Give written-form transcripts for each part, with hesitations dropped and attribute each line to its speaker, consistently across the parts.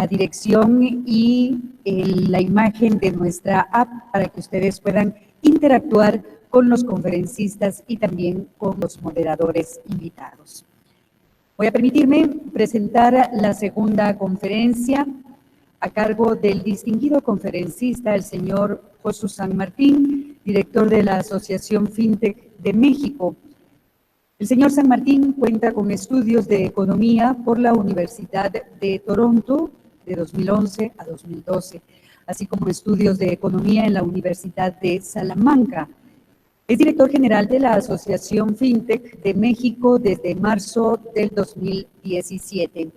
Speaker 1: la dirección y la imagen de nuestra app para que ustedes puedan interactuar con los conferencistas y también con los moderadores invitados. Voy a permitirme presentar la segunda conferencia a cargo del distinguido conferencista, el señor Josu San Martín, director de la Asociación FinTech de México. El señor San Martín cuenta con estudios de economía por la Universidad de Toronto de 2011 a 2012, así como estudios de economía en la Universidad de Salamanca. Es director general de la Asociación FinTech de México desde marzo del 2017.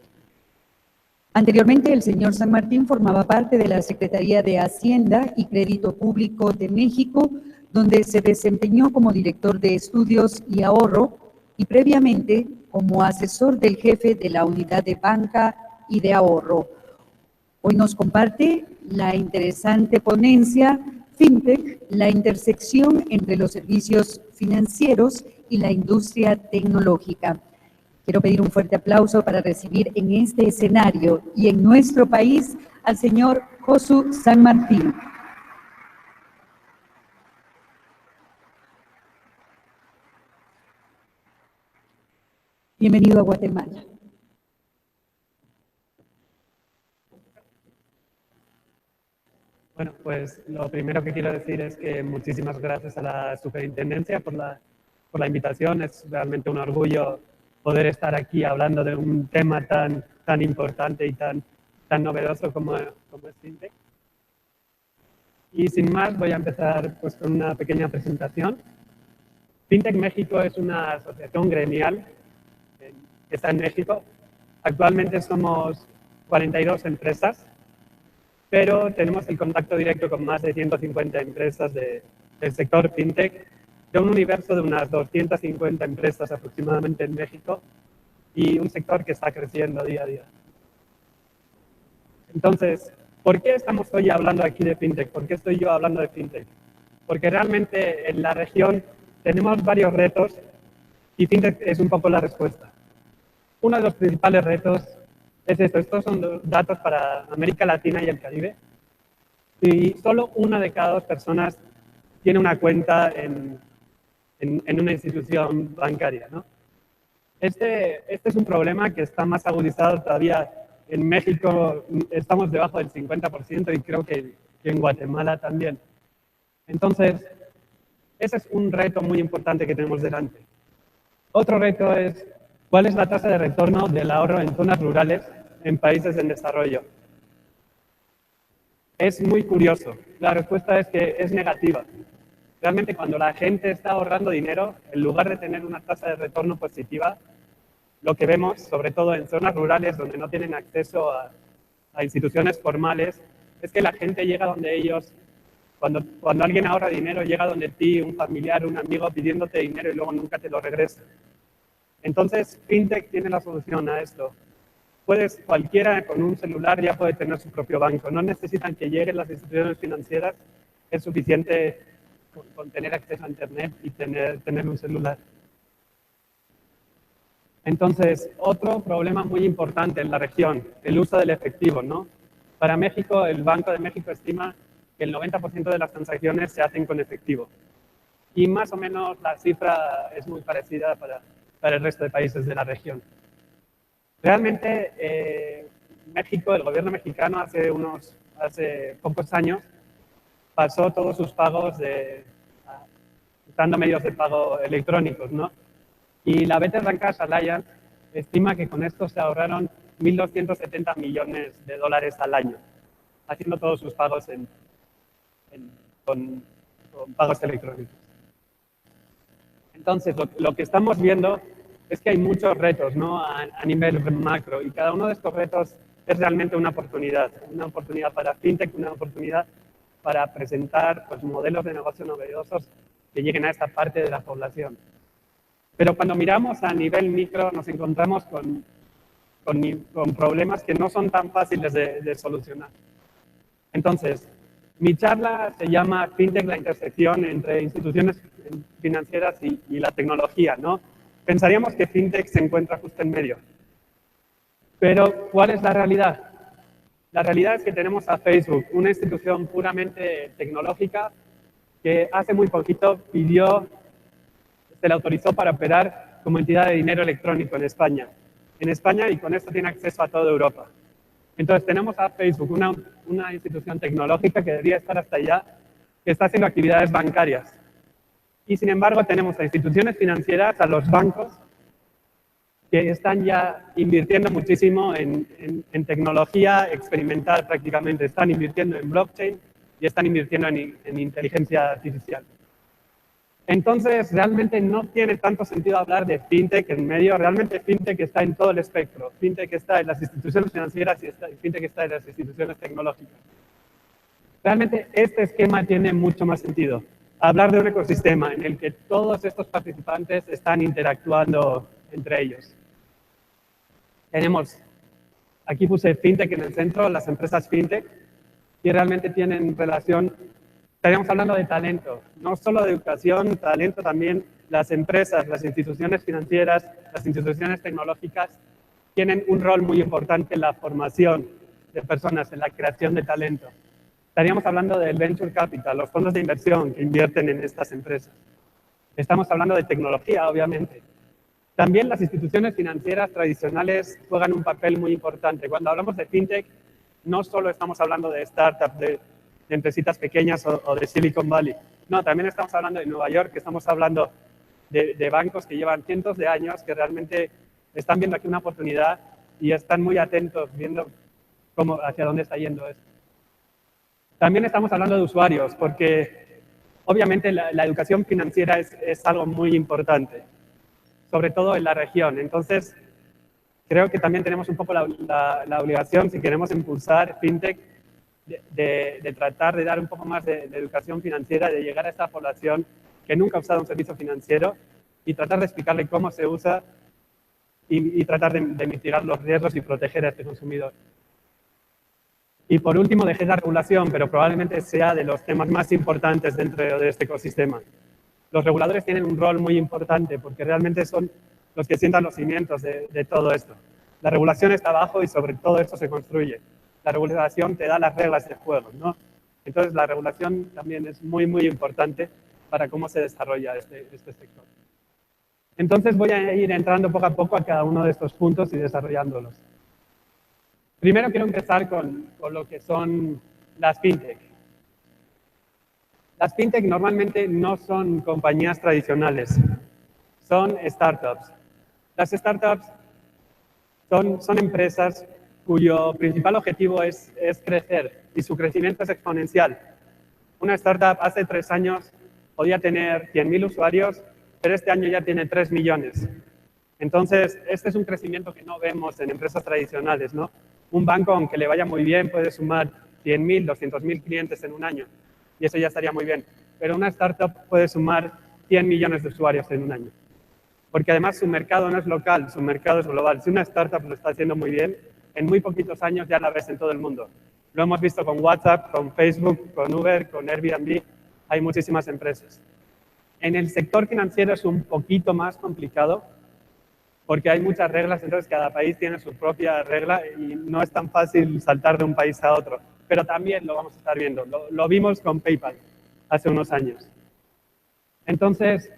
Speaker 1: Anteriormente, el señor San Martín formaba parte de la Secretaría de Hacienda y Crédito Público de México, donde se desempeñó como director de estudios y ahorro y previamente como asesor del jefe de la unidad de banca y de ahorro. Hoy nos comparte la interesante ponencia FinTech, la intersección entre los servicios financieros y la industria tecnológica. Quiero pedir un fuerte aplauso para recibir en este escenario y en nuestro país al señor Josu San Martín. Bienvenido a Guatemala.
Speaker 2: Bueno, pues lo primero que quiero decir es que muchísimas gracias a la Superintendencia por la invitación. Es realmente un orgullo poder estar aquí hablando de un tema tan importante y tan novedoso como es FinTech. Y sin más, voy a empezar pues, con una pequeña presentación. FinTech México es una asociación gremial que está en México. Actualmente somos 42 empresas, pero tenemos el contacto directo con más de 150 empresas del sector FinTech, de un universo de unas 250 empresas aproximadamente en México y un sector que está creciendo día a día. Entonces, ¿por qué estamos hoy hablando aquí de FinTech? ¿Por qué estoy yo hablando de FinTech? Porque realmente en la región tenemos varios retos y FinTech es un poco la respuesta. Uno de los principales retos es esto. Estos son datos para América Latina y el Caribe. Y solo una de cada dos personas tiene una cuenta en una institución bancaria, ¿no? Este es un problema que está más agudizado todavía. En México estamos debajo del 50% y creo que en Guatemala también. Entonces, ese es un reto muy importante que tenemos delante. Otro reto es, ¿cuál es la tasa de retorno del ahorro en zonas rurales en países en desarrollo? Es muy curioso. La respuesta es que es negativa. Realmente cuando la gente está ahorrando dinero, en lugar de tener una tasa de retorno positiva, lo que vemos, sobre todo en zonas rurales donde no tienen acceso a instituciones formales, es que la gente llega donde ellos, cuando alguien ahorra dinero, llega donde ti, un familiar, un amigo, pidiéndote dinero y luego nunca te lo regresa. Entonces, FinTech tiene la solución a esto. Cualquiera con un celular ya puede tener su propio banco. No necesitan que lleguen las instituciones financieras. Es suficiente con tener acceso a Internet y tener un celular. Entonces, otro problema muy importante en la región, el uso del efectivo, ¿no? Para México, el Banco de México estima que el 90% de las transacciones se hacen con efectivo. Y más o menos la cifra es muy parecida para el resto de países de la región. Realmente, México, el gobierno mexicano, hace pocos años, pasó todos sus pagos usando medios de pago electrónicos, ¿no? Y la Better Bankers Alliance estima que con esto se ahorraron 1.270 millones de dólares al año, haciendo todos sus pagos con pagos electrónicos. Entonces, lo que estamos viendo es que hay muchos retos, ¿no? a nivel macro, y cada uno de estos retos es realmente una oportunidad para FinTech, una oportunidad para presentar pues, modelos de negocio novedosos que lleguen a esta parte de la población. Pero cuando miramos a nivel micro nos encontramos con problemas que no son tan fáciles de solucionar. Entonces, mi charla se llama FinTech, la intersección entre instituciones financieras y la tecnología, ¿no? Pensaríamos que FinTech se encuentra justo en medio. Pero, ¿cuál es la realidad? La realidad es que tenemos a Facebook, una institución puramente tecnológica que hace muy poquito se le autorizó para operar como entidad de dinero electrónico en España. Y con esto tiene acceso a toda Europa. Entonces tenemos a Facebook, una institución tecnológica que debería estar hasta allá, que está haciendo actividades bancarias. Y sin embargo tenemos a instituciones financieras, a los bancos, que están ya invirtiendo muchísimo en tecnología experimental prácticamente. Están invirtiendo en blockchain y están invirtiendo en inteligencia artificial. Entonces, realmente no tiene tanto sentido hablar de fintech en medio. Realmente fintech está en todo el espectro. Fintech está en las instituciones financieras y fintech está en las instituciones tecnológicas. Realmente este esquema tiene mucho más sentido. Hablar de un ecosistema en el que todos estos participantes están interactuando entre ellos. Aquí puse fintech en el centro, las empresas fintech, y realmente tienen relación. Estaríamos hablando de talento, no solo de educación, talento también. Las empresas, las instituciones financieras, las instituciones tecnológicas tienen un rol muy importante en la formación de personas, en la creación de talento. Estaríamos hablando del venture capital, los fondos de inversión que invierten en estas empresas. Estamos hablando de tecnología, obviamente. También las instituciones financieras tradicionales juegan un papel muy importante. Cuando hablamos de fintech, no solo estamos hablando de startups, de empresitas pequeñas o de Silicon Valley. No, también estamos hablando de Nueva York, que estamos hablando de bancos que llevan cientos de años, que realmente están viendo aquí una oportunidad y están muy atentos viendo hacia dónde está yendo esto. También estamos hablando de usuarios, porque obviamente la educación financiera es algo muy importante, sobre todo en la región. Entonces, creo que también tenemos un poco la obligación, si queremos impulsar fintech, de tratar de dar un poco más de educación financiera, de llegar a esta población que nunca ha usado un servicio financiero y tratar de explicarle cómo se usa y tratar de mitigar los riesgos y proteger a este consumidor. Y por último, dejé la regulación, pero probablemente sea de los temas más importantes dentro de este ecosistema. Los reguladores tienen un rol muy importante porque realmente son los que sientan los cimientos de todo esto. La regulación está abajo y sobre todo esto se construye. La regulación te da las reglas del juego, ¿no? Entonces, la regulación también es muy, muy importante para cómo se desarrolla este sector. Entonces, voy a ir entrando poco a poco a cada uno de estos puntos y desarrollándolos. Primero quiero empezar con lo que son las fintech. Las fintech normalmente no son compañías tradicionales, son startups. Las startups son empresas cuyo principal objetivo es crecer y su crecimiento es exponencial. Una startup hace 3 años podía tener 100.000 usuarios, pero este año ya tiene 3 millones. Entonces, este es un crecimiento que no vemos en empresas tradicionales, ¿no? Un banco, aunque le vaya muy bien, puede sumar 100.000, 200.000 clientes en un año, y eso ya estaría muy bien. Pero una startup puede sumar 100 millones de usuarios en un año, porque además su mercado no es local, su mercado es global. Si una startup lo está haciendo muy bien, en muy poquitos años ya la ves en todo el mundo. Lo hemos visto con WhatsApp, con Facebook, con Uber, con Airbnb, hay muchísimas empresas. En el sector financiero es un poquito más complicado, porque hay muchas reglas, entonces cada país tiene su propia regla y no es tan fácil saltar de un país a otro. Pero también lo vamos a estar viendo. Lo vimos con PayPal hace unos años. Entonces,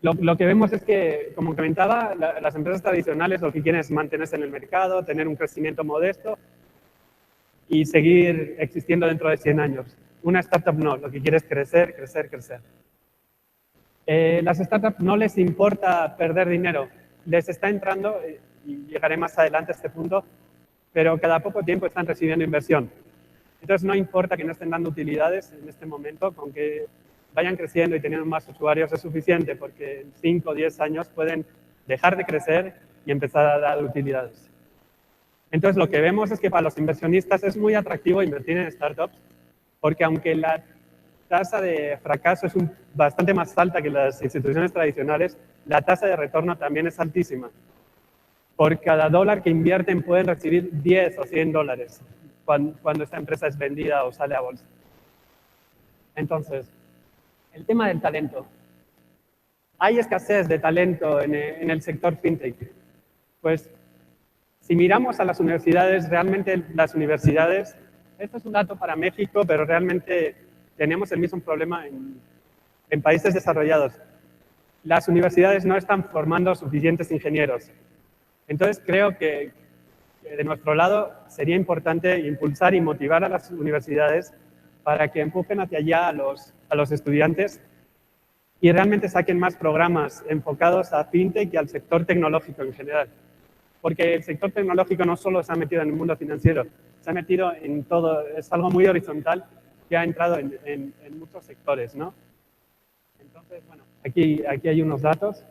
Speaker 2: lo que vemos es que, como comentaba, las empresas tradicionales lo que quieren es mantenerse en el mercado, tener un crecimiento modesto y seguir existiendo dentro de 100 años. Una startup no, lo que quiere es crecer, crecer, crecer. Las startups no les importa perder dinero, les está entrando, y llegaré más adelante a este punto, pero cada poco tiempo están recibiendo inversión. Entonces no importa que no estén dando utilidades en este momento, con que vayan creciendo y teniendo más usuarios es suficiente, porque en 5 o 10 años pueden dejar de crecer y empezar a dar utilidades. Entonces lo que vemos es que para los inversionistas es muy atractivo invertir en startups, porque aunque la tasa de fracaso es bastante más alta que las instituciones tradicionales, la tasa de retorno también es altísima. Por cada dólar que invierten pueden recibir 10 o 100 dólares cuando esta empresa es vendida o sale a bolsa. Entonces, el tema del talento. ¿Hay escasez de talento en el sector fintech? Pues Si miramos a las universidades, realmente las universidades, esto es un dato para México, pero realmente tenemos el mismo problema en países desarrollados. Las universidades no están formando suficientes ingenieros. Entonces creo que de nuestro lado sería importante impulsar y motivar a las universidades para que empujen hacia allá a los estudiantes y realmente saquen más programas enfocados a fintech y al sector tecnológico en general. Porque el sector tecnológico no solo se ha metido en el mundo financiero, se ha metido en todo, es algo muy horizontal que ha entrado en muchos sectores, ¿no? Entonces, bueno, aquí hay unos datos.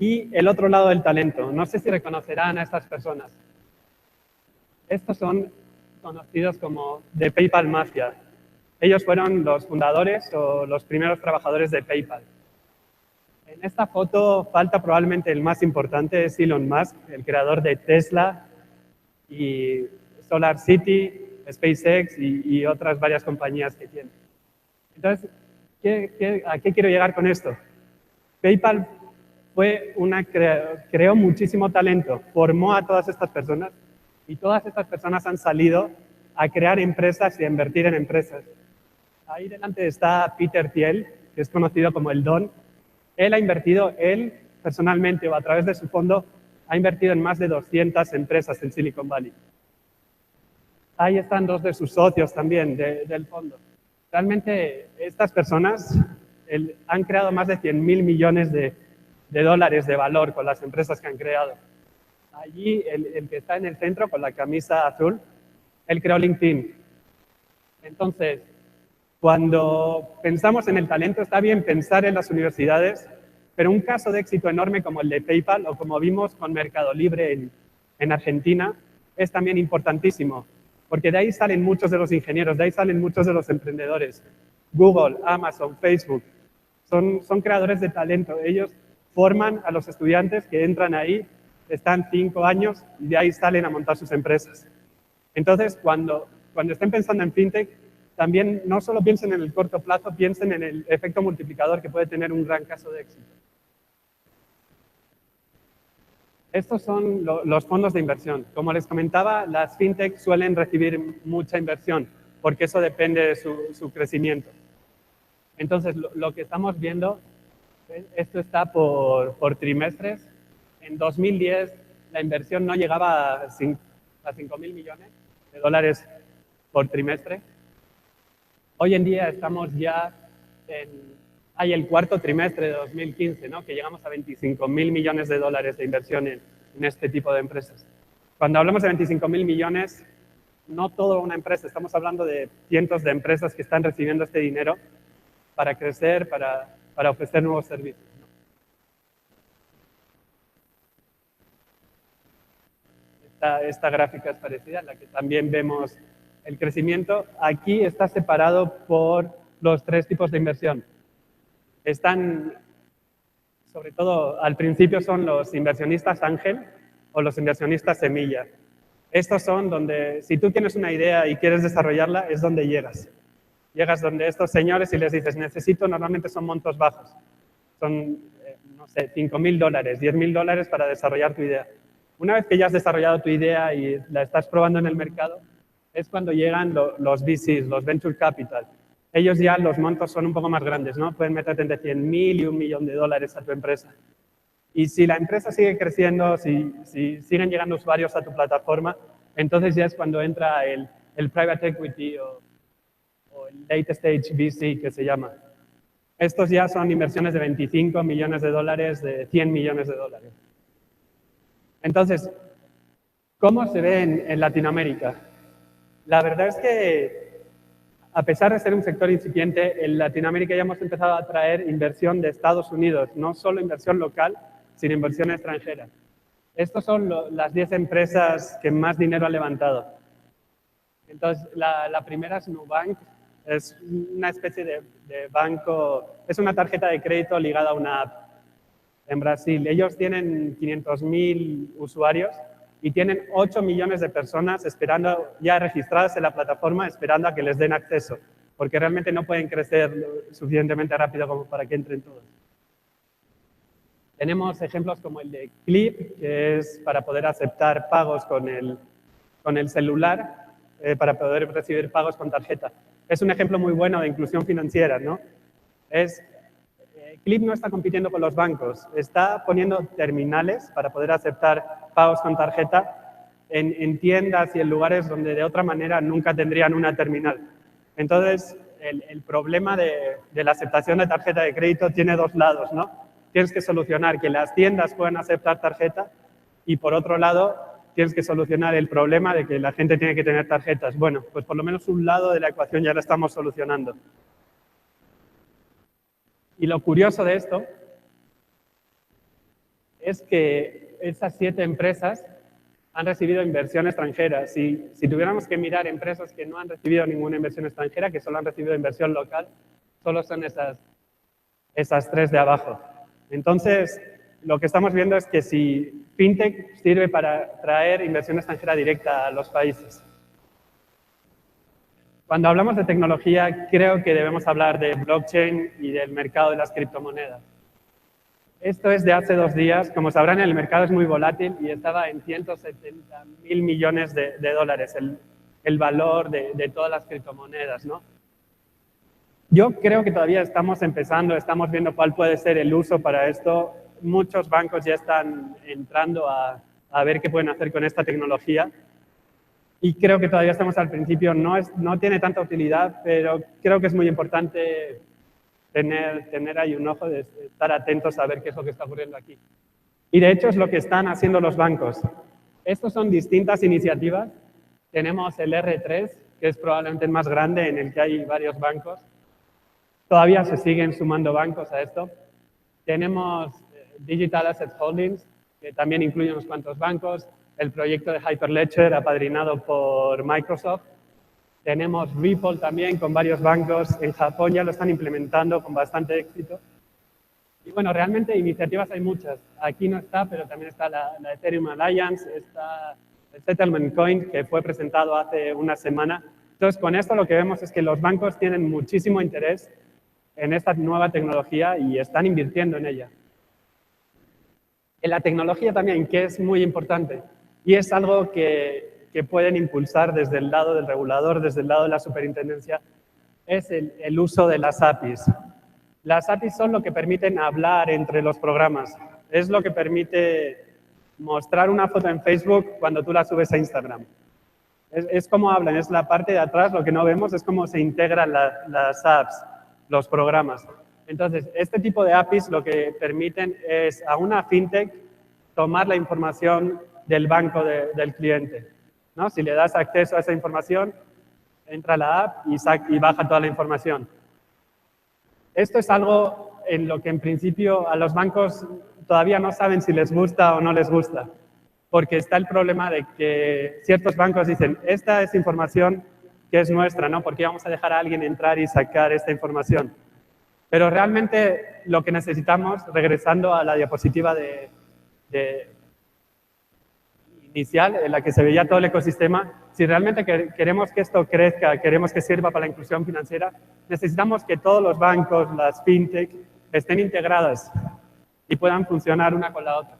Speaker 2: Y el otro lado del talento. No sé si reconocerán a estas personas. Estos son conocidos como The PayPal Mafia. Ellos fueron los fundadores o los primeros trabajadores de PayPal. En esta foto falta probablemente el más importante, es Elon Musk, el creador de Tesla y SolarCity, SpaceX y otras varias compañías que tiene. Entonces, ¿a qué quiero llegar con esto? PayPal creó muchísimo talento, formó a todas estas personas y todas estas personas han salido a crear empresas y a invertir en empresas. Ahí delante está Peter Thiel, que es conocido como el Don. Él ha invertido, él personalmente o a través de su fondo, ha invertido en más de 200 empresas en Silicon Valley. Ahí están dos de sus socios también del fondo. Realmente estas personas han creado más de 100.000 millones de dólares de valor con las empresas que han creado. Allí, el que está en el centro con la camisa azul, él creó LinkedIn. Entonces, cuando pensamos en el talento, está bien pensar en las universidades, pero un caso de éxito enorme como el de PayPal o como vimos con Mercado Libre en Argentina es también importantísimo, porque de ahí salen muchos de los ingenieros, de ahí salen muchos de los emprendedores. Google, Amazon, Facebook, son creadores de talento. Ellos forman a los estudiantes que entran ahí, están 5 años y de ahí salen a montar sus empresas. Entonces, cuando estén pensando en fintech, también no solo piensen en el corto plazo, piensen en el efecto multiplicador que puede tener un gran caso de éxito. Estos son los fondos de inversión. Como les comentaba, las fintech suelen recibir mucha inversión, porque eso depende de su crecimiento. Entonces, lo que estamos viendo, esto está por trimestres. En 2010, la inversión no llegaba a 5.000 millones de dólares por trimestre. Hoy en día estamos ya hay el cuarto trimestre de 2015, ¿no? Que llegamos a 25.000 millones de dólares de inversión en este tipo de empresas. Cuando hablamos de 25.000 millones, no toda una empresa, estamos hablando de cientos de empresas que están recibiendo este dinero para crecer, para ofrecer nuevos servicios, ¿no? Esta gráfica es parecida, en la que también vemos el crecimiento. Aquí está separado por los 3 tipos de inversión. Están, sobre todo, al principio son los inversionistas ángel o los inversionistas semilla. Estos son donde, si tú tienes una idea y quieres desarrollarla, es donde llegas. Llegas donde estos señores y les dices, normalmente son montos bajos. Son, no sé, $5.000, $10.000 para desarrollar tu idea. Una vez que ya has desarrollado tu idea y la estás probando en el mercado, es cuando llegan los VCs, los Venture Capital. Ellos ya los montos son un poco más grandes, ¿no? Pueden meterte entre 100.000 y $1 millón a tu empresa. Y si la empresa sigue creciendo, si siguen llegando usuarios a tu plataforma, entonces ya es cuando entra el Private Equity o el Late Stage VC, que se llama. Estos ya son inversiones de 25 millones de dólares, de 100 millones de dólares. Entonces, ¿cómo se ve en Latinoamérica? La verdad es que, a pesar de ser un sector incipiente, en Latinoamérica ya hemos empezado a atraer inversión de Estados Unidos, no solo inversión local, sino inversión extranjera. Estos son las 10 empresas que más dinero han levantado. Entonces, la primera es Nubank, es una especie de banco, es una tarjeta de crédito ligada a una app en Brasil. Ellos tienen 500.000 usuarios y tienen 8 millones de personas esperando, ya registradas en la plataforma, esperando a que les den acceso, porque realmente no pueden crecer suficientemente rápido como para que entren todos. Tenemos ejemplos como el de Clip, que es para poder aceptar pagos con el celular, para poder recibir pagos con tarjeta. Es un ejemplo muy bueno de inclusión financiera, ¿no? Clip no está compitiendo con los bancos, está poniendo terminales para poder aceptar pagos con tarjeta en tiendas y en lugares donde de otra manera nunca tendrían una terminal. Entonces, el problema de la aceptación de tarjeta de crédito tiene dos lados, ¿no? Tienes que solucionar que las tiendas puedan aceptar tarjeta y, por otro lado, tienes que solucionar el problema de que la gente tiene que tener tarjetas. Bueno, pues por lo menos un lado de la ecuación ya lo estamos solucionando. Y lo curioso de esto es que esas 7 empresas han recibido inversión extranjera. Si tuviéramos que mirar empresas que no han recibido ninguna inversión extranjera, que solo han recibido inversión local, solo son esas 3 de abajo. Entonces, lo que estamos viendo es que si FinTech sirve para traer inversión extranjera directa a los países. Cuando hablamos de tecnología, creo que debemos hablar de blockchain y del mercado de las criptomonedas. Esto es de hace 2 días. Como sabrán, el mercado es muy volátil y estaba en 170.000 millones de dólares el valor de todas las criptomonedas, ¿no? Yo creo que todavía estamos empezando, estamos viendo cuál puede ser el uso para esto. Muchos bancos ya están entrando a ver qué pueden hacer con esta tecnología. Y creo que todavía estamos al principio, no tiene tanta utilidad, pero creo que es muy importante tener ahí un ojo, de estar atentos a ver qué es lo que está ocurriendo aquí. Y de hecho es lo que están haciendo los bancos. Estos son distintas iniciativas. Tenemos el R3, que es probablemente el más grande, en el que hay varios bancos. Todavía se siguen sumando bancos a esto. Tenemos Digital Asset Holdings, que también incluye unos cuantos bancos. El proyecto de Hyperledger, apadrinado por Microsoft. Tenemos Ripple también, con varios bancos. En Japón ya lo están implementando con bastante éxito. Y bueno, realmente iniciativas hay muchas. Aquí no está, pero también está la Ethereum Alliance, está el Settlement Coin, que fue presentado hace una semana. Entonces, con esto lo que vemos es que los bancos tienen muchísimo interés en esta nueva tecnología y están invirtiendo en ella. En la tecnología también, que es muy importante, y es algo que pueden impulsar desde el lado del regulador, desde el lado de la superintendencia, es el uso de las APIs. Las APIs son lo que permiten hablar entre los programas. Es lo que permite mostrar una foto en Facebook cuando tú la subes a Instagram. Es como hablan, es la parte de atrás, lo que no vemos es cómo se integran las apps, los programas. Entonces, este tipo de APIs lo que permiten es a una fintech tomar la información del banco del cliente, ¿no? Si le das acceso a esa información, entra a la app y baja toda la información. Esto es algo en lo que en principio a los bancos todavía no saben si les gusta o no les gusta, porque está el problema de que ciertos bancos dicen, esta es información que es nuestra, ¿no? ¿Por qué vamos a dejar a alguien entrar y sacar esta información? Pero realmente lo que necesitamos, regresando a la diapositiva inicial, en la que se veía todo el ecosistema, si realmente queremos que esto crezca, queremos que sirva para la inclusión financiera, necesitamos que todos los bancos, las fintech, estén integradas y puedan funcionar una con la otra.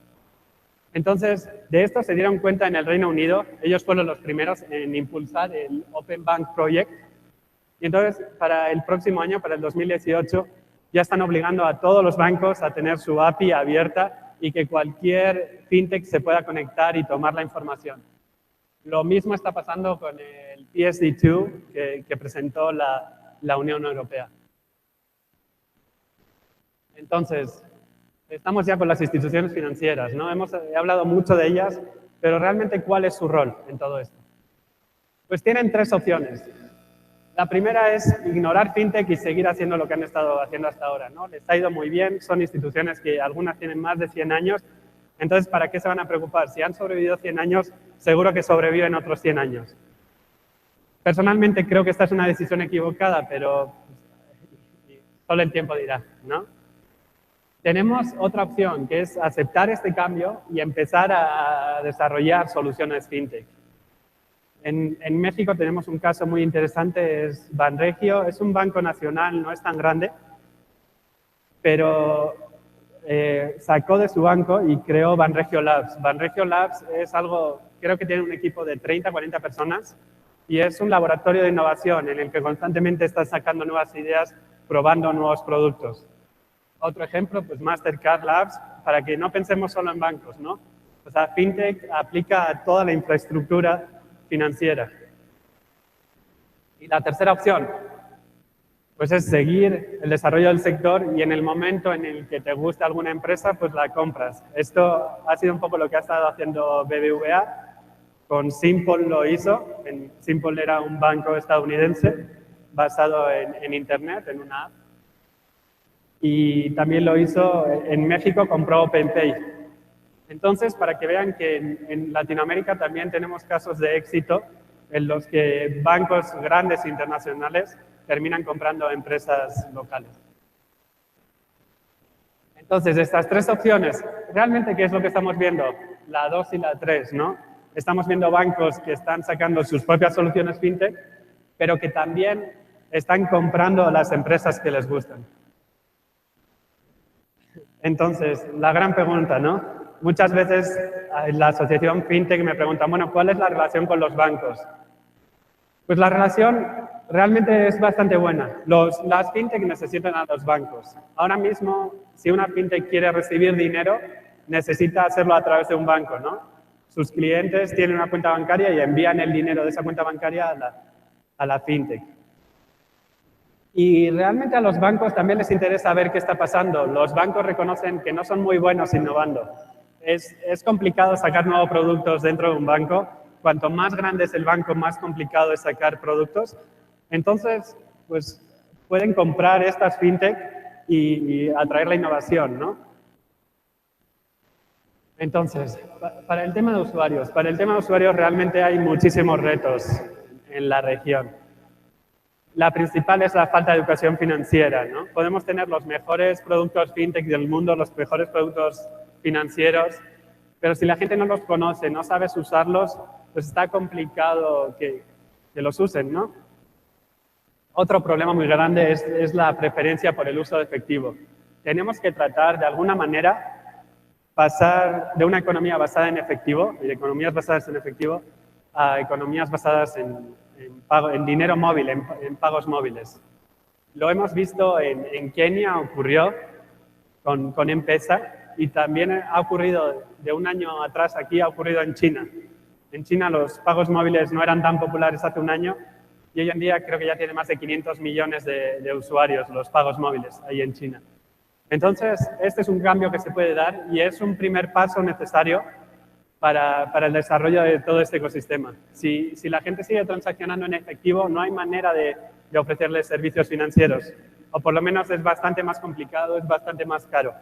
Speaker 2: Entonces, de esto se dieron cuenta en el Reino Unido. Ellos fueron los primeros en impulsar el Open Bank Project. Y entonces, para el próximo año, para el 2018, ya están obligando a todos los bancos a tener su API abierta y que cualquier fintech se pueda conectar y tomar la información. Lo mismo está pasando con el PSD2 que presentó la Unión Europea. Entonces, estamos ya con las instituciones financieras, ¿no? He hablado mucho de ellas, pero realmente, ¿cuál es su rol en todo esto? Pues tienen 3 opciones. La primera es ignorar fintech y seguir haciendo lo que han estado haciendo hasta ahora, ¿no? Les ha ido muy bien, son instituciones que algunas tienen más de 100 años, entonces, ¿para qué se van a preocupar? Si han sobrevivido 100 años, seguro que sobreviven otros 100 años. Personalmente creo que esta es una decisión equivocada, pero solo el tiempo dirá, ¿no? Tenemos otra opción, que es aceptar este cambio y empezar a desarrollar soluciones fintech. En México tenemos un caso muy interesante, es Banregio. Es un banco nacional, no es tan grande, pero sacó de su banco y creó Banregio Labs. Banregio Labs es algo, creo que tiene un equipo de 30, 40 personas y es un laboratorio de innovación en el que constantemente están sacando nuevas ideas, probando nuevos productos. Otro ejemplo, pues Mastercard Labs, para que no pensemos solo en bancos, ¿no? O sea, FinTech aplica a toda la infraestructura financiera. Y la tercera opción, pues es seguir el desarrollo del sector y en el momento en el que te gusta alguna empresa, pues la compras. Esto ha sido un poco lo que ha estado haciendo BBVA. Con Simple lo hizo. Simple era un banco estadounidense basado en Internet, en una app. Y también lo hizo en México, compró OpenPay. Entonces, para que vean que en Latinoamérica también tenemos casos de éxito en los que bancos grandes internacionales terminan comprando empresas locales. Entonces, estas tres opciones, ¿realmente qué es lo que estamos viendo? La 2 y la 3, ¿no? Estamos viendo bancos que están sacando sus propias soluciones fintech, pero que también están comprando a las empresas que les gustan. Entonces, la gran pregunta, ¿no? Muchas veces en la asociación fintech me preguntan, bueno, ¿cuál es la relación con los bancos? Pues la relación realmente es bastante buena. Las fintech necesitan a los bancos. Ahora mismo, si una fintech quiere recibir dinero, necesita hacerlo a través de un banco, ¿no? Sus clientes tienen una cuenta bancaria y envían el dinero de esa cuenta bancaria a la fintech. Y realmente a los bancos también les interesa ver qué está pasando. Los bancos reconocen que no son muy buenos innovando. Es complicado sacar nuevos productos dentro de un banco. Cuanto más grande es el banco, más complicado es sacar productos. Entonces, pues pueden comprar estas fintech y atraer la innovación, ¿no? Entonces, para el tema de usuarios, realmente hay muchísimos retos en la región. La principal es la falta de educación financiera, ¿no? Podemos tener los mejores productos fintech del mundo, los mejores productos financieros, pero si la gente no los conoce, no sabes usarlos, pues está complicado que los usen, ¿no? Otro problema muy grande es la preferencia por el uso de efectivo. Tenemos que tratar de alguna manera pasar de una economía basada en efectivo, y de economías basadas en efectivo, a economías basadas en dinero móvil, en pagos móviles. Lo hemos visto en Kenia, ocurrió con M-Pesa, y también ha ocurrido de un año atrás aquí, ha ocurrido en China. En China los pagos móviles no eran tan populares hace un año y hoy en día creo que ya tiene más de 500 millones de usuarios los pagos móviles ahí en China. Entonces, este es un cambio que se puede dar y es un primer paso necesario para el desarrollo de todo este ecosistema. Si la gente sigue transaccionando en efectivo, no hay manera de ofrecerles servicios financieros, o por lo menos es bastante más complicado, es bastante más caro.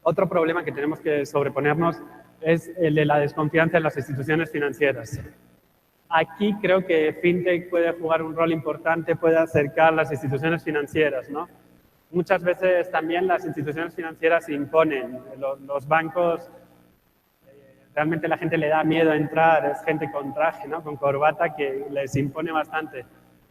Speaker 2: Otro problema que tenemos que sobreponernos es el de la desconfianza en las instituciones financieras. Aquí creo que FinTech puede jugar un rol importante, puede acercar las instituciones financieras, ¿no? Muchas veces también las instituciones financieras se imponen. Los bancos, realmente la gente le da miedo entrar, es gente con traje, ¿no? Con corbata que les impone bastante.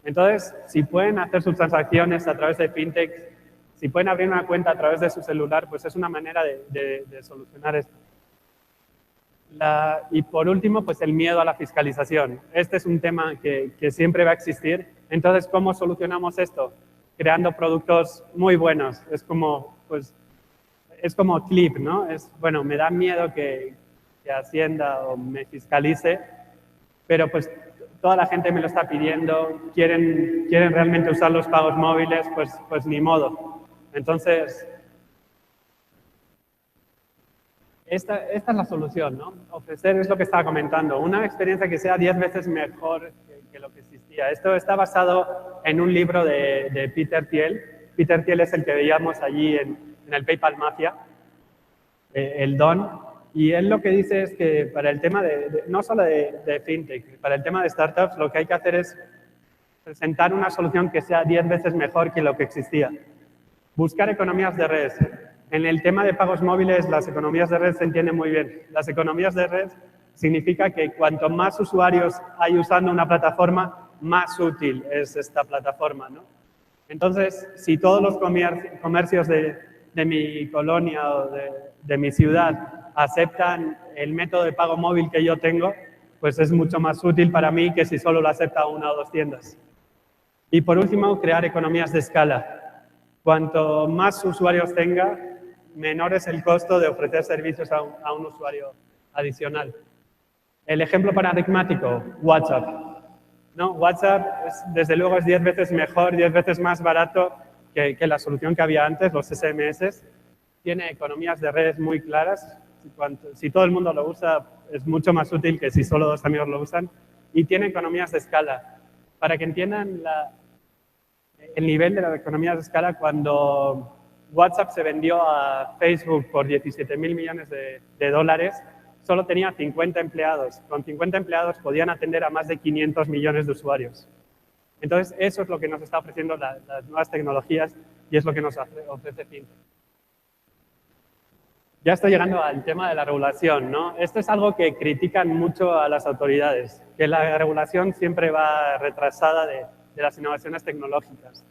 Speaker 2: Entonces, si pueden hacer sus transacciones a través de FinTech, si pueden abrir una cuenta a través de su celular, pues es una manera de solucionar esto. Y por último, pues el miedo a la fiscalización. Este es un tema que siempre va a existir. Entonces, ¿cómo solucionamos esto? Creando productos muy buenos. Es como Clip, ¿no? Bueno, me da miedo que Hacienda o me fiscalice, pero pues toda la gente me lo está pidiendo, quieren realmente usar los pagos móviles, pues ni modo. Entonces, esta es la solución, ¿no? Ofrecer, es lo que estaba comentando, una experiencia que sea 10 veces mejor que lo que existía. Esto está basado en un libro de Peter Thiel. Peter Thiel es el que veíamos allí en el PayPal Mafia, el Don. Y él lo que dice es que para el tema no solo de FinTech, para el tema de startups, lo que hay que hacer es presentar una solución que sea 10 veces mejor que lo que existía. Buscar economías de red. En el tema de pagos móviles, las economías de red se entienden muy bien. Las economías de red significa que cuanto más usuarios hay usando una plataforma, más útil es esta plataforma, ¿no? Entonces, si todos los comercios de de mi colonia o de mi ciudad aceptan el método de pago móvil que yo tengo, pues es mucho más útil para mí que si solo lo acepta una o dos tiendas. Y por último, crear economías de escala. Cuanto más usuarios tenga, menor es el costo de ofrecer servicios a un usuario adicional. El ejemplo paradigmático, WhatsApp. ¿No? WhatsApp, desde luego, es 10 veces mejor, 10 veces más barato que la solución que había antes, los SMS. Tiene economías de redes muy claras. Si todo el mundo lo usa, es mucho más útil que si solo 2 amigos lo usan. Y tiene economías de escala. Para que entiendan el nivel de las economías de escala, cuando WhatsApp se vendió a Facebook por 17.000 millones de dólares, solo tenía 50 empleados. Con 50 empleados podían atender a más de 500 millones de usuarios. Entonces, eso es lo que nos está ofreciendo las nuevas tecnologías y es lo que nos ofrece FinTech. Ya estoy llegando al tema de la regulación, ¿no? Esto es algo que critican mucho a las autoridades, que la regulación siempre va retrasada de las innovaciones tecnológicas.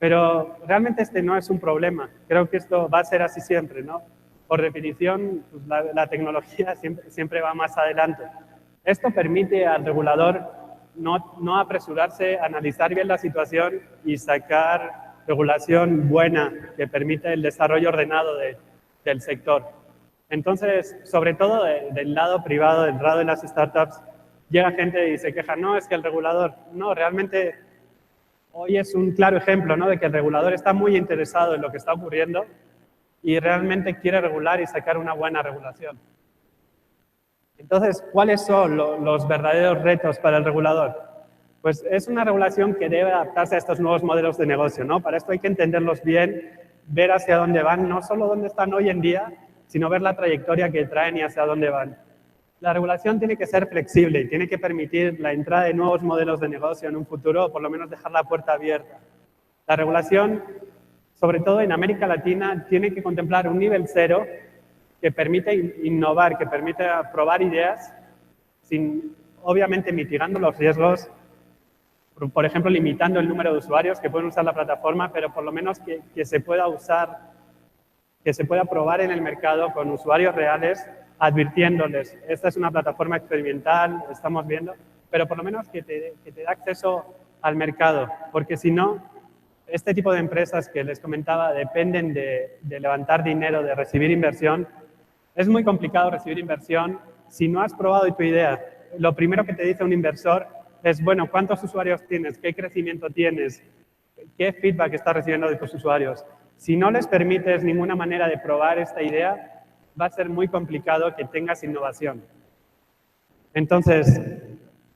Speaker 2: Pero realmente este no es un problema. Creo que esto va a ser así siempre, ¿no? Por definición, pues la tecnología siempre va más adelante. Esto permite al regulador no apresurarse, analizar bien la situación y sacar regulación buena que permite el desarrollo ordenado del sector. Entonces, sobre todo del lado privado, del lado de las startups, llega gente y se queja, no, es que el regulador, no, realmente hoy es un claro ejemplo, ¿no?, de que el regulador está muy interesado en lo que está ocurriendo y realmente quiere regular y sacar una buena regulación. Entonces, ¿cuáles son los verdaderos retos para el regulador? Pues es una regulación que debe adaptarse a estos nuevos modelos de negocio, ¿no? Para esto hay que entenderlos bien, ver hacia dónde van, no solo dónde están hoy en día, sino ver la trayectoria que traen y hacia dónde van. La regulación tiene que ser flexible y tiene que permitir la entrada de nuevos modelos de negocio en un futuro, o por lo menos dejar la puerta abierta. La regulación, sobre todo en América Latina, tiene que contemplar un nivel cero que permite innovar, que permite probar ideas, obviamente mitigando los riesgos, por ejemplo, limitando el número de usuarios que pueden usar la plataforma, pero por lo menos que se pueda usar, que se pueda probar en el mercado con usuarios reales, advirtiéndoles, esta es una plataforma experimental, estamos viendo, pero por lo menos que te dé acceso al mercado, porque si no, este tipo de empresas que les comentaba dependen de levantar dinero, de recibir inversión. Es muy complicado recibir inversión si no has probado tu idea. Lo primero que te dice un inversor es, bueno, ¿cuántos usuarios tienes? ¿Qué crecimiento tienes? ¿Qué feedback estás recibiendo de tus usuarios? Si no les permites ninguna manera de probar esta idea, va a ser muy complicado que tengas innovación. Entonces,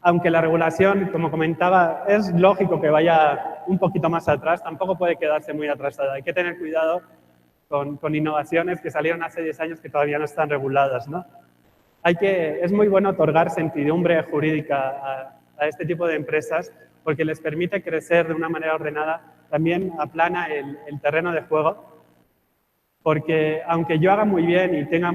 Speaker 2: aunque la regulación, como comentaba, es lógico que vaya un poquito más atrás, tampoco puede quedarse muy atrasada. Hay que tener cuidado con innovaciones que salieron hace 10 años que todavía no están reguladas, ¿no? Es muy bueno otorgar certidumbre jurídica a este tipo de empresas porque les permite crecer de una manera ordenada, también aplana el terreno de juego, porque aunque yo haga muy bien y tenga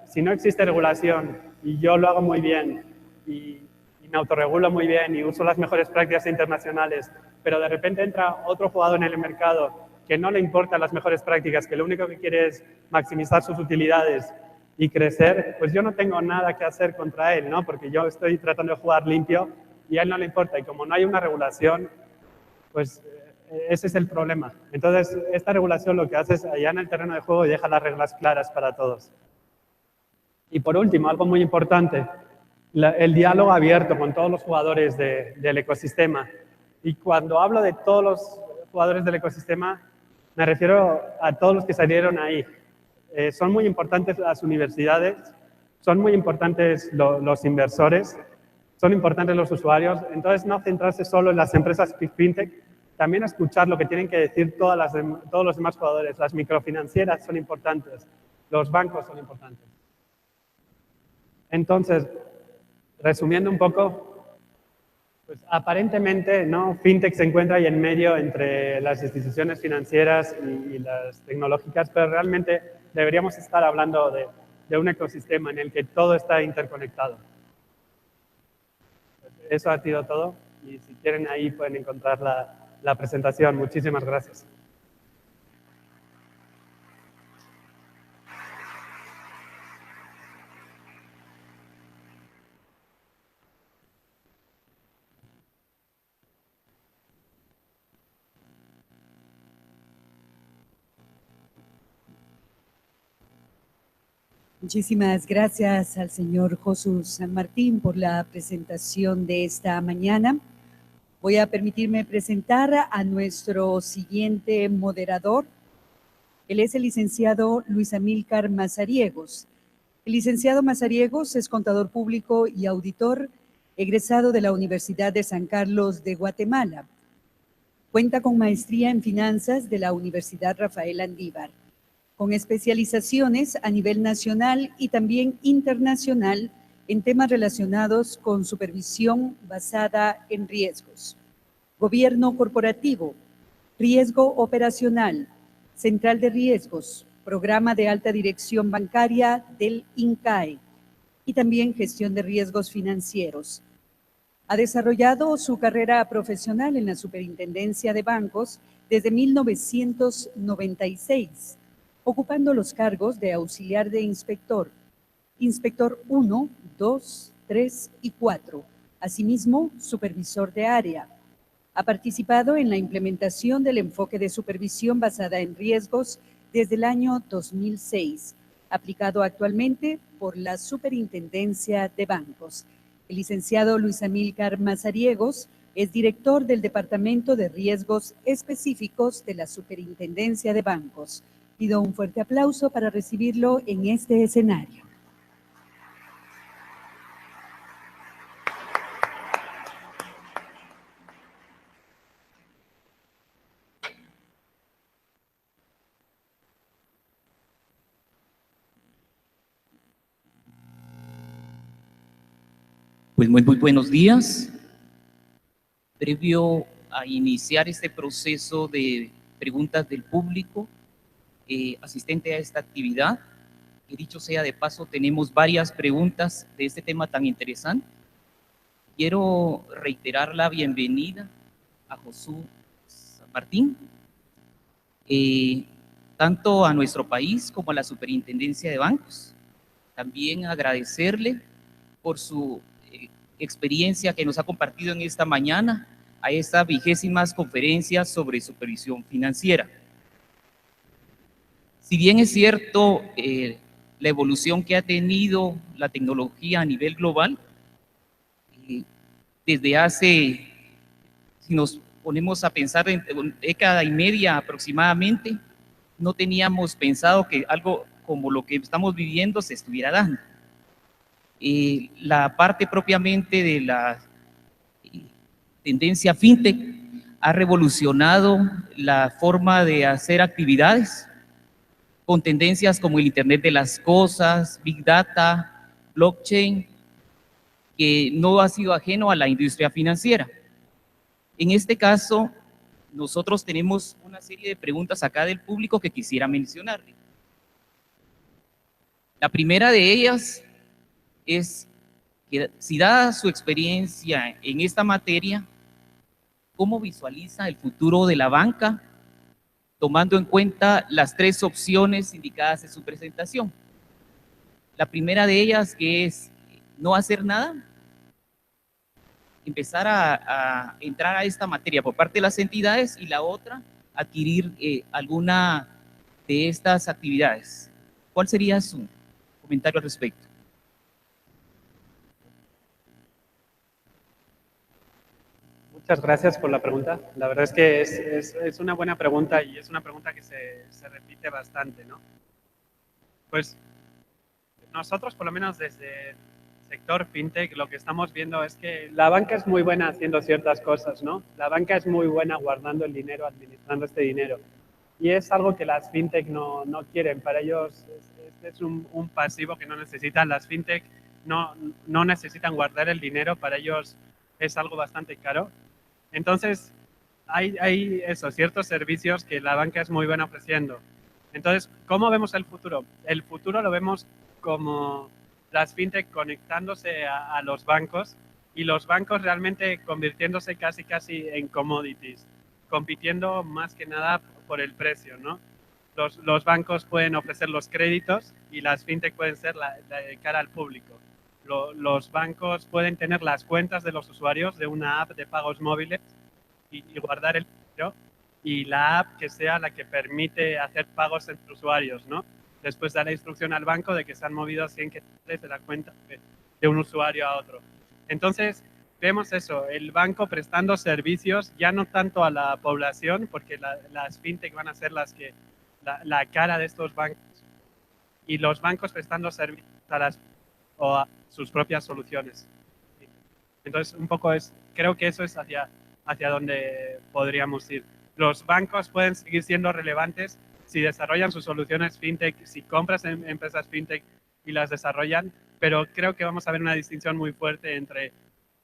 Speaker 2: si no existe regulación y yo lo hago muy bien y me autorregulo muy bien y uso las mejores prácticas internacionales, pero de repente entra otro jugador en el mercado que no le importan las mejores prácticas, que lo único que quiere es maximizar sus utilidades y crecer, pues yo no tengo nada que hacer contra él, ¿no? Porque yo estoy tratando de jugar limpio y a él no le importa. Y como no hay una regulación, pues ese es el problema. Entonces, esta regulación lo que hace es allá en el terreno de juego y deja las reglas claras para todos. Y por último, algo muy importante, el diálogo abierto con todos los jugadores del ecosistema. Y cuando hablo de todos los jugadores del ecosistema, me refiero a todos los que salieron ahí. Son muy importantes las universidades, son muy importantes los inversores, son importantes los usuarios. Entonces, no centrarse solo en las empresas fintech, también escuchar lo que tienen que decir todos los demás jugadores. Las microfinancieras son importantes, los bancos son importantes. Entonces, resumiendo un poco, pues aparentemente, ¿no?, fintech se encuentra ahí en medio entre las instituciones financieras y las tecnológicas, pero realmente deberíamos estar hablando de un ecosistema en el que todo está interconectado. Eso ha sido todo y si quieren ahí pueden encontrar la presentación. Muchísimas gracias.
Speaker 1: Muchísimas gracias al señor Jesús San Martín por la presentación de esta mañana. Voy a permitirme presentar a nuestro siguiente moderador. Él es el licenciado Luis Amílcar Mazariegos. El licenciado Mazariegos es contador público y auditor egresado de la Universidad de San Carlos de Guatemala. Cuenta con maestría en finanzas de la Universidad Rafael Andívar, con especializaciones a nivel nacional y también internacional en temas relacionados con supervisión basada en riesgos, gobierno corporativo, riesgo operacional, central de riesgos, programa de alta dirección bancaria del INCAE y también gestión de riesgos financieros. Ha desarrollado su carrera profesional en la Superintendencia de Bancos desde 1996, ocupando los cargos de auxiliar de inspector, inspector 1, 2, 3 y 4, asimismo supervisor de área. Ha participado en la implementación del enfoque de supervisión basada en riesgos desde el año 2006, aplicado actualmente por la Superintendencia de Bancos. El licenciado Luis Amílcar Mazariegos es director del Departamento de Riesgos Específicos de la Superintendencia de Bancos. Pido un fuerte aplauso para recibirlo en este escenario.
Speaker 3: Pues muy buenos días. Previo a iniciar este proceso de preguntas del público asistente a esta actividad, que dicho sea de paso, tenemos varias preguntas de este tema tan interesante. Quiero reiterar la bienvenida a Jesús San Martín, tanto a nuestro país como a la Superintendencia de Bancos. También agradecerle por su experiencia que nos ha compartido en esta mañana a estas 20ª conferencias sobre supervisión financiera. Si bien es cierto la evolución que ha tenido la tecnología a nivel global, desde hace, si nos ponemos a pensar en década y media aproximadamente, no teníamos pensado que algo como lo que estamos viviendo se estuviera dando. La parte propiamente de la tendencia fintech ha revolucionado la forma de hacer actividades con tendencias como el Internet de las Cosas, Big Data, Blockchain, que no ha sido ajeno a la industria financiera. En este caso, nosotros tenemos una serie de preguntas acá del público que quisiera mencionarle. La primera de ellas es que, si dada su experiencia en esta materia, ¿cómo visualiza el futuro de la banca, tomando en cuenta las 3 opciones indicadas en su presentación? La primera de ellas, que es no hacer nada, empezar a entrar a esta materia por parte de las entidades, y la otra, adquirir alguna de estas actividades. ¿Cuál sería su comentario al respecto?
Speaker 2: Muchas gracias por la pregunta. La verdad es que es una buena pregunta y es una pregunta que se repite bastante, ¿no? Pues nosotros, por lo menos desde el sector fintech, lo que estamos viendo es que la banca es muy buena haciendo ciertas cosas, ¿no? La banca es muy buena guardando el dinero, administrando este dinero. Y es algo que las fintech no quieren. Para ellos este es un pasivo que no necesitan. Las fintech no necesitan guardar el dinero, para ellos es algo bastante caro. Entonces, hay ciertos servicios que la banca es muy buena ofreciendo. Entonces, ¿cómo vemos el futuro? El futuro lo vemos como las fintech conectándose a los bancos, y los bancos realmente convirtiéndose casi en commodities, compitiendo más que nada por el precio, ¿no? Los bancos pueden ofrecer los créditos y las fintech pueden ser la de cara al público. Los bancos pueden tener las cuentas de los usuarios de una app de pagos móviles y guardar el dinero, y la app que sea la que permite hacer pagos entre usuarios, ¿no? después da la instrucción al banco de que se han movido 100 quetzales de la cuenta de un usuario a otro. Entonces, vemos eso, el banco prestando servicios, ya no tanto a la población, porque las fintech van a ser las que, la cara de estos bancos, y los bancos prestando servicios o a sus propias soluciones. Entonces, un poco creo que eso es hacia donde podríamos ir. Los bancos pueden seguir siendo relevantes si desarrollan sus soluciones fintech, si compras en empresas fintech y las desarrollan, pero creo que vamos a ver una distinción muy fuerte entre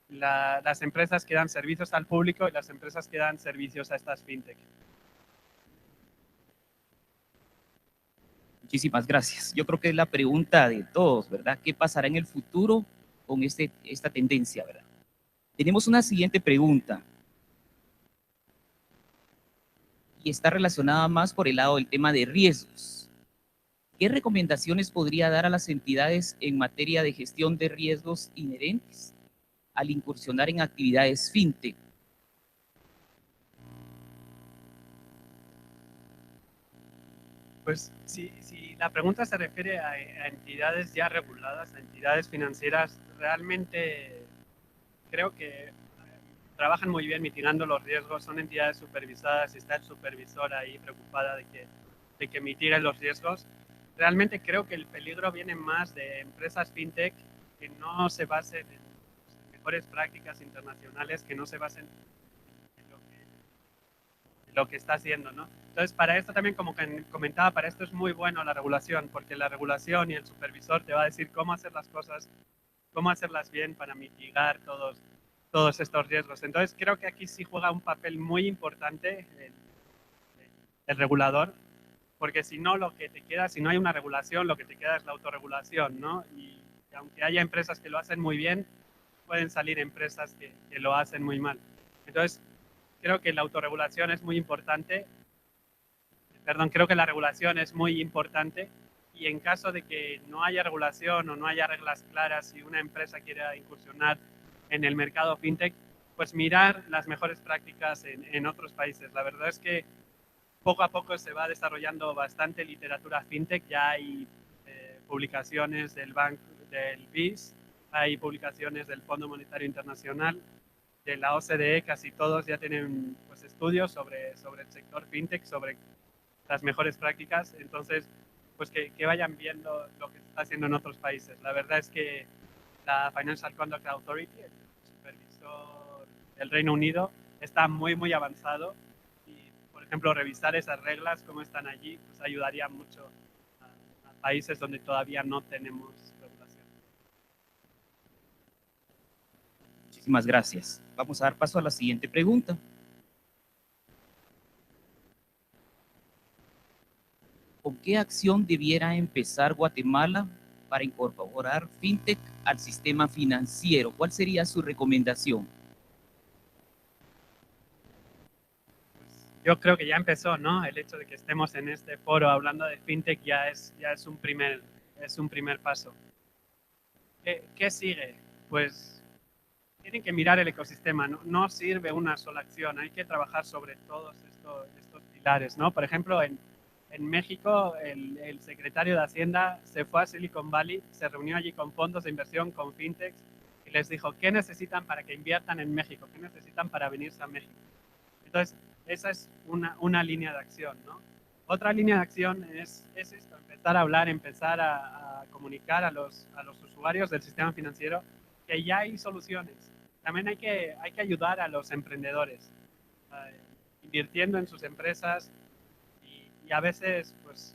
Speaker 2: las empresas que dan servicios al público y las empresas que dan servicios a estas fintech.
Speaker 3: Muchísimas gracias. Yo creo que es la pregunta de todos, ¿verdad? ¿Qué pasará en el futuro con esta tendencia, verdad? Tenemos una siguiente pregunta y está relacionada más por el lado del tema de riesgos. ¿Qué recomendaciones podría dar a las entidades en materia de gestión de riesgos inherentes al incursionar en actividades fintech?
Speaker 2: Pues si la pregunta se refiere a entidades ya reguladas, a entidades financieras, realmente creo que trabajan muy bien mitigando los riesgos, son entidades supervisadas y está el supervisor ahí preocupada de que mitiguen los riesgos. Realmente creo que el peligro viene más de empresas fintech que no se basen en mejores prácticas internacionales, que no se basen en lo que está haciendo, ¿no? Entonces, para esto también, como comentaba, para esto es muy bueno la regulación, porque la regulación y el supervisor te va a decir cómo hacer las cosas, cómo hacerlas bien para mitigar todos estos riesgos. Entonces, creo que aquí sí juega un papel muy importante el regulador, porque si no, lo que te queda, si no hay una regulación, lo que te queda es la autorregulación, ¿no? Y aunque haya empresas que lo hacen muy bien, pueden salir empresas que lo hacen muy mal. Entonces, creo que la autorregulación es muy importante. Perdón, creo que la regulación es muy importante y en caso de que no haya regulación o no haya reglas claras y una empresa quiera incursionar en el mercado fintech, pues mirar las mejores prácticas en otros países. La verdad es que poco a poco se va desarrollando bastante literatura fintech, ya hay publicaciones del BIS, hay publicaciones del Fondo Monetario Internacional, de la OCDE, casi todos ya tienen pues, estudios sobre el sector fintech, sobre las mejores prácticas, entonces pues que vayan viendo lo que se está haciendo en otros países. La verdad es que la Financial Conduct Authority, el supervisor del Reino Unido, está muy avanzado y, por ejemplo, revisar esas reglas, cómo están allí, pues ayudaría mucho a países donde todavía no tenemos regulación.
Speaker 3: Muchísimas gracias. Vamos a dar paso a la siguiente pregunta. ¿Con qué acción debiera empezar Guatemala para incorporar fintech al sistema financiero? ¿Cuál sería su recomendación?
Speaker 2: Yo creo que ya empezó, ¿no? El hecho de que estemos en este foro hablando de fintech ya es un primer paso. ¿Qué sigue? Pues tienen que mirar el ecosistema, no sirve una sola acción, hay que trabajar sobre todos estos pilares, ¿no? Por ejemplo, en México, el secretario de Hacienda se fue a Silicon Valley, se reunió allí con fondos de inversión, con fintechs, y les dijo, ¿qué necesitan para que inviertan en México? ¿Qué necesitan para venirse a México? Entonces, esa es una línea de acción, ¿no? Otra línea de acción es esto, empezar a hablar, empezar a comunicar a los usuarios del sistema financiero que ya hay soluciones. También hay que ayudar a los emprendedores, invirtiendo en sus empresas, y a veces, pues,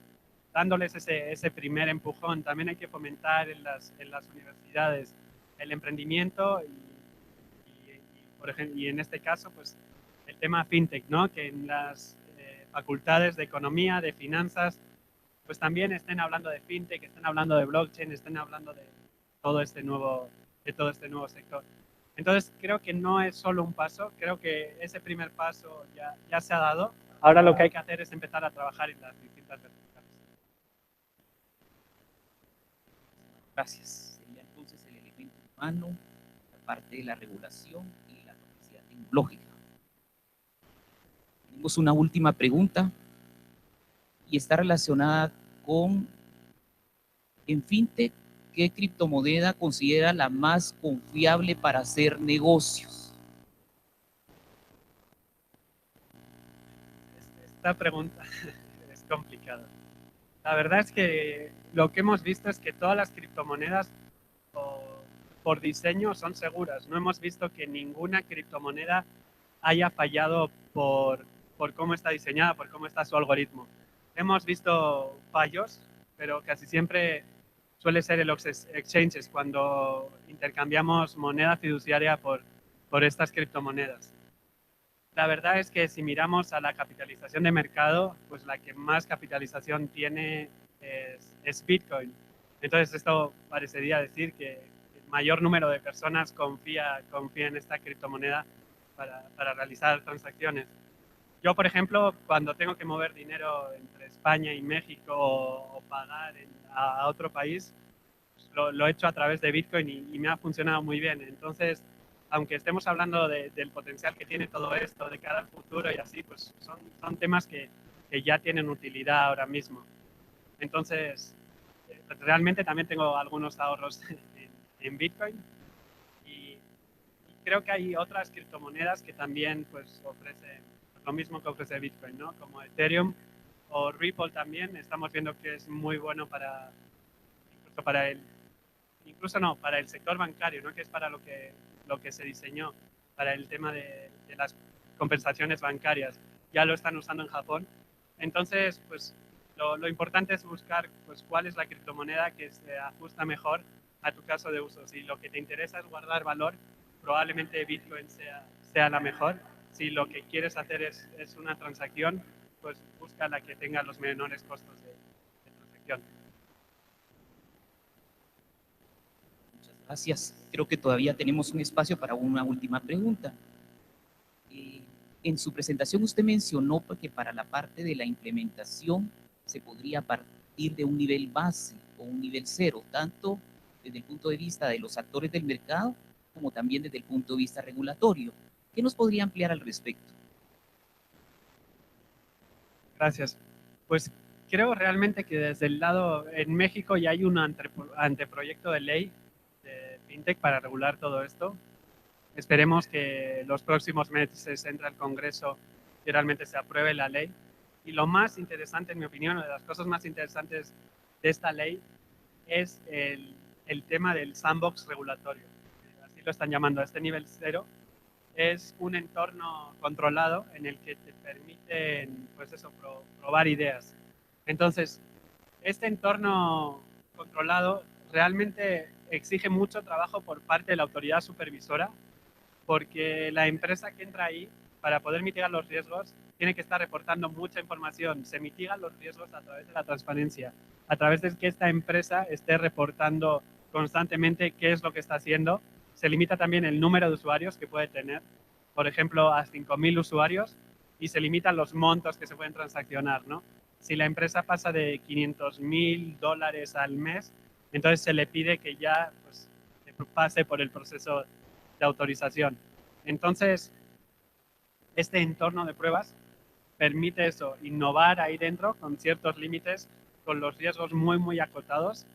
Speaker 2: dándoles ese primer empujón. También hay que fomentar en las universidades el emprendimiento por ejemplo, y en este caso, pues, el tema fintech, ¿no? Que en las facultades de economía, de finanzas, pues también estén hablando de fintech, estén hablando de blockchain, estén hablando de todo este nuevo sector. Entonces, creo que no es solo un paso, creo que ese primer paso ya se ha dado. Ahora lo que hay que hacer es empezar a trabajar en las distintas verticales.
Speaker 3: Gracias. Sería entonces el elemento humano, la parte de la regulación y la capacidad tecnológica. Tenemos una última pregunta y está relacionada con En fintech, ¿qué criptomoneda considera la más confiable para hacer negocios?
Speaker 2: Esta pregunta es complicada. La verdad es que lo que hemos visto es que todas las criptomonedas por diseño son seguras. No hemos visto que ninguna criptomoneda haya fallado por cómo está diseñada, por cómo está su algoritmo. Hemos visto fallos, pero casi siempre suele ser en los exchanges cuando intercambiamos moneda fiduciaria por estas criptomonedas. La verdad es que si miramos a la capitalización de mercado, pues la que más capitalización tiene es Bitcoin. Entonces esto parecería decir que el mayor número de personas confía en esta criptomoneda para realizar transacciones. Yo, por ejemplo, cuando tengo que mover dinero entre España y México o pagar a otro país, pues lo he hecho a través de Bitcoin y me ha funcionado muy bien. Entonces, aunque estemos hablando del potencial que tiene todo esto de cara al futuro y así, pues son temas que ya tienen utilidad ahora mismo. Entonces, realmente también tengo algunos ahorros en Bitcoin y creo que hay otras criptomonedas que también pues ofrecen lo mismo que ofrece Bitcoin, ¿no? Como Ethereum o Ripple también. Estamos viendo que es muy bueno para el sector bancario, ¿no? Que es para lo que se diseñó, para el tema de las compensaciones bancarias. Ya lo están usando en Japón. Entonces, pues lo importante es buscar pues, cuál es la criptomoneda que se ajusta mejor a tu caso de uso. Si lo que te interesa es guardar valor, probablemente Bitcoin sea la mejor. Si lo que quieres hacer es una transacción, pues busca la que tenga los menores costos de transacción.
Speaker 3: Gracias. Creo que todavía tenemos un espacio para una última pregunta. En su presentación usted mencionó que para la parte de la implementación se podría partir de un nivel base o un nivel cero, tanto desde el punto de vista de los actores del mercado como también desde el punto de vista regulatorio. ¿Qué nos podría ampliar al respecto?
Speaker 2: Gracias. Pues creo realmente que desde el lado, en México ya hay un anteproyecto de ley de FinTech para regular todo esto. Esperemos que los próximos meses entre al Congreso y realmente se apruebe la ley. Y lo más interesante, en mi opinión, una de las cosas más interesantes de esta ley es el tema del sandbox regulatorio. Así lo están llamando, a este nivel cero. Es un entorno controlado en el que te permiten, pues eso, probar ideas. Entonces, este entorno controlado realmente exige mucho trabajo por parte de la autoridad supervisora, porque la empresa que entra ahí, para poder mitigar los riesgos, tiene que estar reportando mucha información. Se mitigan los riesgos a través de la transparencia, a través de que esta empresa esté reportando constantemente qué es lo que está haciendo. Se limita también el número de usuarios que puede tener, por ejemplo, a 5.000 usuarios, y se limitan los montos que se pueden transaccionar, ¿no? Si la empresa pasa de $500,000 al mes, entonces se le pide que ya pues, pase por el proceso de autorización. Entonces, este entorno de pruebas permite eso, innovar ahí dentro con ciertos límites, con los riesgos muy, muy acotados.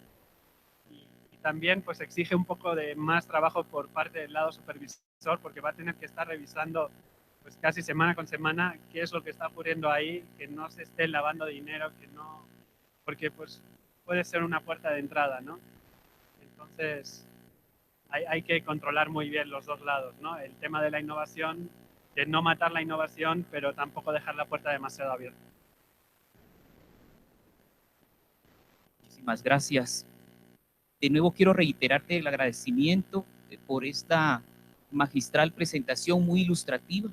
Speaker 2: Y también pues exige un poco de más trabajo por parte del lado supervisor, porque va a tener que estar revisando pues casi semana con semana qué es lo que está ocurriendo ahí, que no se esté lavando dinero, que no, porque pues puede ser una puerta de entrada, ¿no? Entonces, hay que controlar muy bien los dos lados, ¿no? El tema de la innovación, de no matar la innovación, pero tampoco dejar la puerta demasiado abierta.
Speaker 3: Muchísimas gracias. De nuevo quiero reiterarte el agradecimiento por esta magistral presentación muy ilustrativa.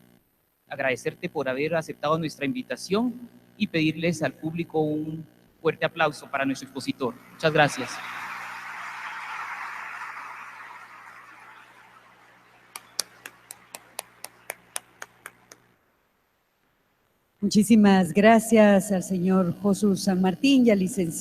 Speaker 3: Agradecerte por haber aceptado nuestra invitación y pedirles al público un fuerte aplauso para nuestro expositor. Muchas gracias.
Speaker 1: Muchísimas gracias al señor Josu San Martín y al licenciado